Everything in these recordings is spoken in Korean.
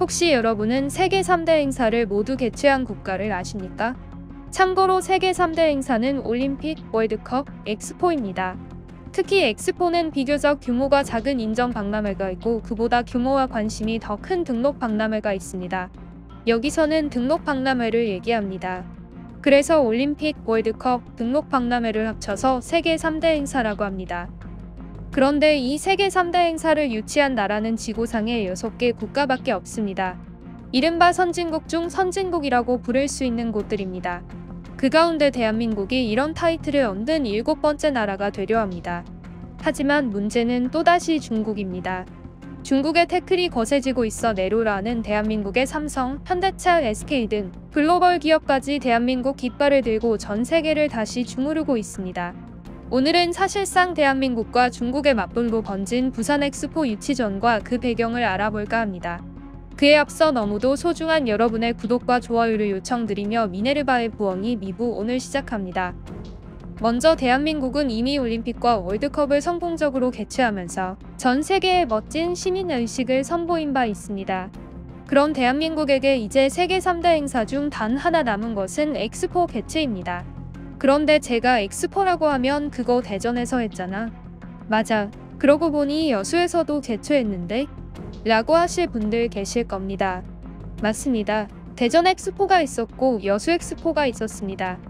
혹시 여러분은 세계 3대 행사를 모두 개최한 국가를 아십니까? 참고로 세계 3대 행사는 올림픽, 월드컵, 엑스포입니다. 특히 엑스포는 비교적 규모가 작은 인정 박람회가 있고 그보다 규모와 관심이 더 큰 등록 박람회가 있습니다. 여기서는 등록 박람회를 얘기합니다. 그래서 올림픽, 월드컵, 등록 박람회를 합쳐서 세계 3대 행사라고 합니다. 그런데 이 세계 3대 행사를 유치한 나라는 지구상에 6개 국가밖에 없습니다. 이른바 선진국 중 선진국이라고 부를 수 있는 곳들입니다. 그 가운데 대한민국이 이런 타이틀을 얻은 7번째 나라가 되려 합니다. 하지만 문제는 또다시 중국입니다. 중국의 태클이 거세지고 있어 내로라는 대한민국의 삼성, 현대차, SK 등 글로벌 기업까지 대한민국 깃발을 들고 전 세계를 다시 주무르고 있습니다. 오늘은 사실상 대한민국과 중국의 맞불고 번진 부산 엑스포 유치 전과 그 배경을 알아볼까 합니다. 그에 앞서 너무도 소중한 여러분의 구독과 좋아요를 요청드리며 미네르바의 부엉이 미부 오늘 시작합니다. 먼저 대한민국은 이미 올림픽과 월드컵을 성공적으로 개최하면서 전 세계에 멋진 시민의식을 선보인 바 있습니다. 그런 대한민국에게 이제 세계 3대 행사 중 단 하나 남은 것은 엑스포 개최입니다. 그런데 제가 엑스포라고 하면 그거 대전에서 했잖아. 맞아. 그러고 보니 여수에서도 개최했는데? 라고 하실 분들 계실 겁니다. 맞습니다. 대전 엑스포가 있었고 여수 엑스포가 있었습니다.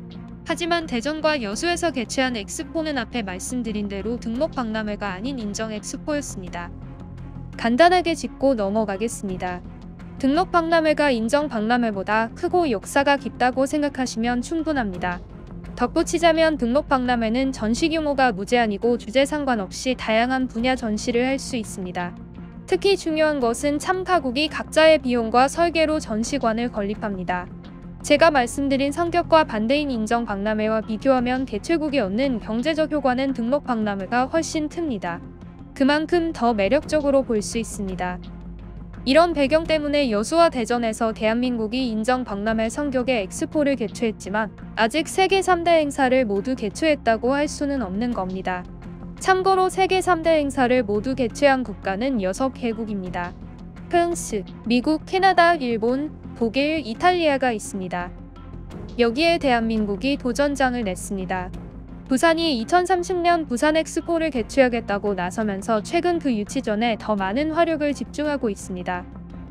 하지만 대전과 여수에서 개최한 엑스포는 앞에 말씀드린 대로 등록 박람회가 아닌 인정 엑스포였습니다. 간단하게 짚고 넘어가겠습니다. 등록 박람회가 인정 박람회보다 크고 역사가 깊다고 생각하시면 충분합니다. 덧붙이자면 등록 박람회는 전시 규모가 무제한이고 주제 상관없이 다양한 분야 전시를 할 수 있습니다. 특히 중요한 것은 참가국이 각자의 비용과 설계로 전시관을 건립합니다. 제가 말씀드린 성격과 반대인 인정 박람회와 비교하면 개최국이 얻는 경제적 효과는 등록 박람회가 훨씬 큽니다. 그만큼 더 매력적으로 볼 수 있습니다. 이런 배경 때문에 여수와 대전에서 대한민국이 인정 박람회 성격의 엑스포를 개최했지만 아직 세계 3대 행사를 모두 개최했다고 할 수는 없는 겁니다. 참고로 세계 3대 행사를 모두 개최한 국가는 6개국입니다. 프랑스, 미국, 캐나다, 일본, 독일, 이탈리아가 있습니다. 여기에 대한민국이 도전장을 냈습니다. 부산이 2030년 부산 엑스포를 개최하겠다고 나서면서 최근 그 유치 전에 더 많은 화력을 집중하고 있습니다.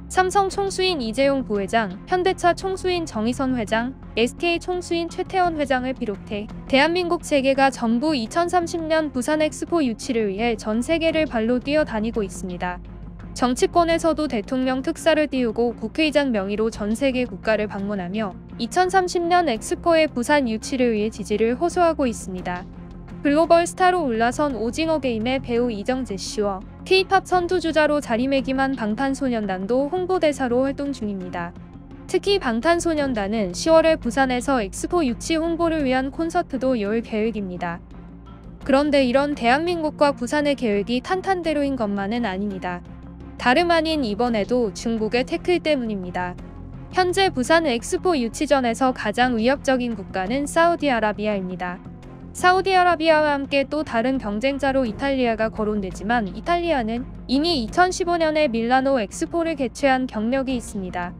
삼성 총수인 이재용 부회장, 현대차 총수인 정의선 회장, SK 총수인 최태원 회장을 비롯해 대한민국 재계가 전부 2030년 부산 엑스포 유치를 위해 전 세계를 발로 뛰어다니고 있습니다. 정치권에서도 대통령 특사를 띄우고 국회의장 명의로 전 세계 국가를 방문하며 2030년 엑스포의 부산 유치를 위해 지지를 호소하고 있습니다. 글로벌 스타로 올라선 오징어 게임의 배우 이정재 씨와 K-팝 선두주자로 자리매김한 방탄소년단도 홍보대사로 활동 중입니다. 특히 방탄소년단은 10월에 부산에서 엑스포 유치 홍보를 위한 콘서트도 열 계획입니다. 그런데 이런 대한민국과 부산의 계획이 탄탄대로인 것만은 아닙니다. 다름 아닌 이번에도 중국의 태클 때문입니다. 현재 부산 엑스포 유치전에서 가장 위협적인 국가는 사우디아라비아입니다. 사우디아라비아와 함께 또 다른 경쟁자로 이탈리아가 거론되지만 이탈리아는 이미 2015년에 밀라노 엑스포를 개최한 경력이 있습니다.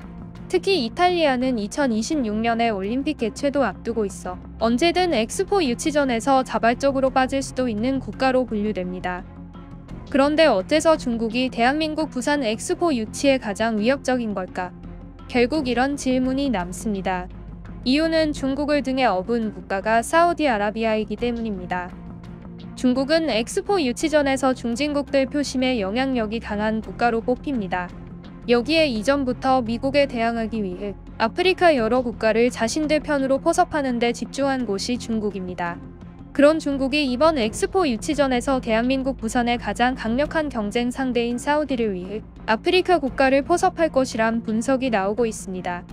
특히 이탈리아는 2026년에 올림픽 개최도 앞두고 있어 언제든 엑스포 유치전에서 자발적으로 빠질 수도 있는 국가로 분류됩니다. 그런데 어째서 중국이 대한민국 부산 엑스포 유치에 가장 위협적인 걸까? 결국 이런 질문이 남습니다. 이유는 중국을 등에 업은 국가가 사우디아라비아이기 때문입니다. 중국은 엑스포 유치전에서 중진국들 표심에 영향력이 강한 국가로 뽑힙니다. 여기에 이전부터 미국에 대항하기 위해 아프리카 여러 국가를 자신들 편으로 포섭하는 데 집중한 곳이 중국입니다. 그런 중국이 이번 엑스포 유치전에서 대한민국 부산의 가장 강력한 경쟁 상대인 사우디를 위해 아프리카 국가를 포섭할 것이란 분석이 나오고 있습니다.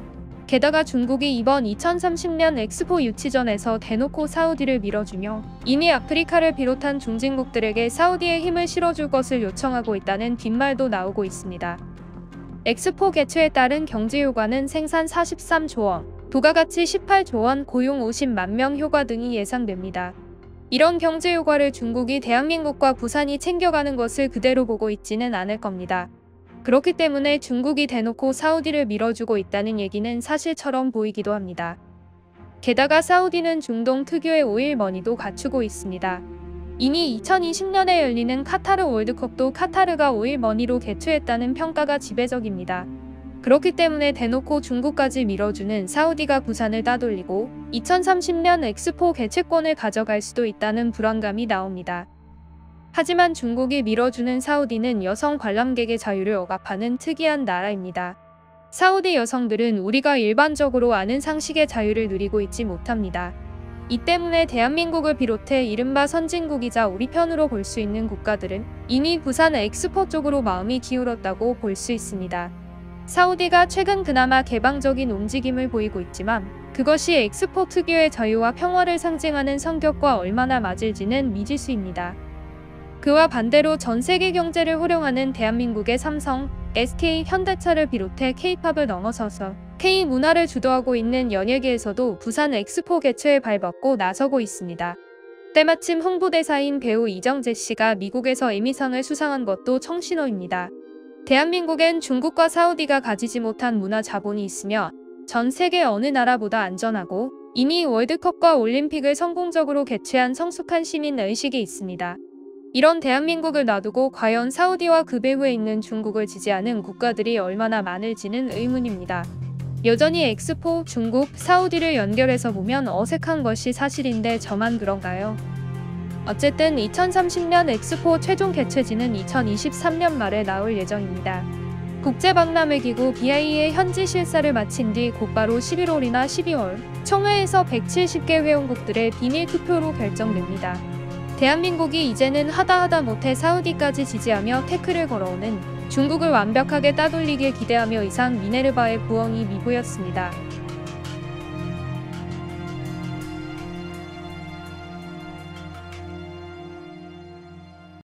게다가 중국이 이번 2030년 엑스포 유치전에서 대놓고 사우디를 밀어주며 이미 아프리카를 비롯한 중진국들에게 사우디의 힘을 실어줄 것을 요청하고 있다는 뒷말도 나오고 있습니다. 엑스포 개최에 따른 경제 효과는 생산 43조 원, 부가가치 18조 원, 고용 50만 명 효과 등이 예상됩니다. 이런 경제 효과를 중국이 대한민국과 부산이 챙겨가는 것을 그대로 보고 있지는 않을 겁니다. 그렇기 때문에 중국이 대놓고 사우디를 밀어주고 있다는 얘기는 사실처럼 보이기도 합니다. 게다가 사우디는 중동 특유의 오일 머니도 갖추고 있습니다. 이미 2020년에 열리는 카타르 월드컵도 카타르가 오일 머니로 개최했다는 평가가 지배적입니다. 그렇기 때문에 대놓고 중국까지 밀어주는 사우디가 부산을 따돌리고 2030년 엑스포 개최권을 가져갈 수도 있다는 불안감이 나옵니다. 하지만 중국이 밀어주는 사우디는 여성 관람객의 자유를 억압하는 특이한 나라입니다. 사우디 여성들은 우리가 일반적으로 아는 상식의 자유를 누리고 있지 못합니다. 이 때문에 대한민국을 비롯해 이른바 선진국이자 우리 편으로 볼 수 있는 국가들은 이미 부산 엑스포 쪽으로 마음이 기울었다고 볼 수 있습니다. 사우디가 최근 그나마 개방적인 움직임을 보이고 있지만 그것이 엑스포 특유의 자유와 평화를 상징하는 성격과 얼마나 맞을지는 미지수입니다. 그와 반대로 전 세계 경제를 호령하는 대한민국의 삼성, SK, 현대차를 비롯해 K-팝을 넘어서서 K-문화를 주도하고 있는 연예계에서도 부산 엑스포 개최에 발벗고 나서고 있습니다. 때마침 홍보대사인 배우 이정재 씨가 미국에서 에미상을 수상한 것도 청신호입니다. 대한민국엔 중국과 사우디가 가지지 못한 문화 자본이 있으며 전 세계 어느 나라보다 안전하고 이미 월드컵과 올림픽을 성공적으로 개최한 성숙한 시민 의식이 있습니다. 이런 대한민국을 놔두고 과연 사우디와 그 배후에 있는 중국을 지지하는 국가들이 얼마나 많을지는 의문입니다. 여전히 엑스포, 중국, 사우디를 연결해서 보면 어색한 것이 사실인데 저만 그런가요? 어쨌든 2030년 엑스포 최종 개최지는 2023년 말에 나올 예정입니다. 국제박람회기구 BIE의 현지 실사를 마친 뒤 곧바로 11월이나 12월 총회에서 170개 회원국들의 비밀 투표로 결정됩니다. 대한민국이 이제는 하다 못해 사우디까지 지지하며 태클을 걸어오는 중국을 완벽하게 따돌리길 기대하며 이상 미네르바의 부엉이 미부였습니다.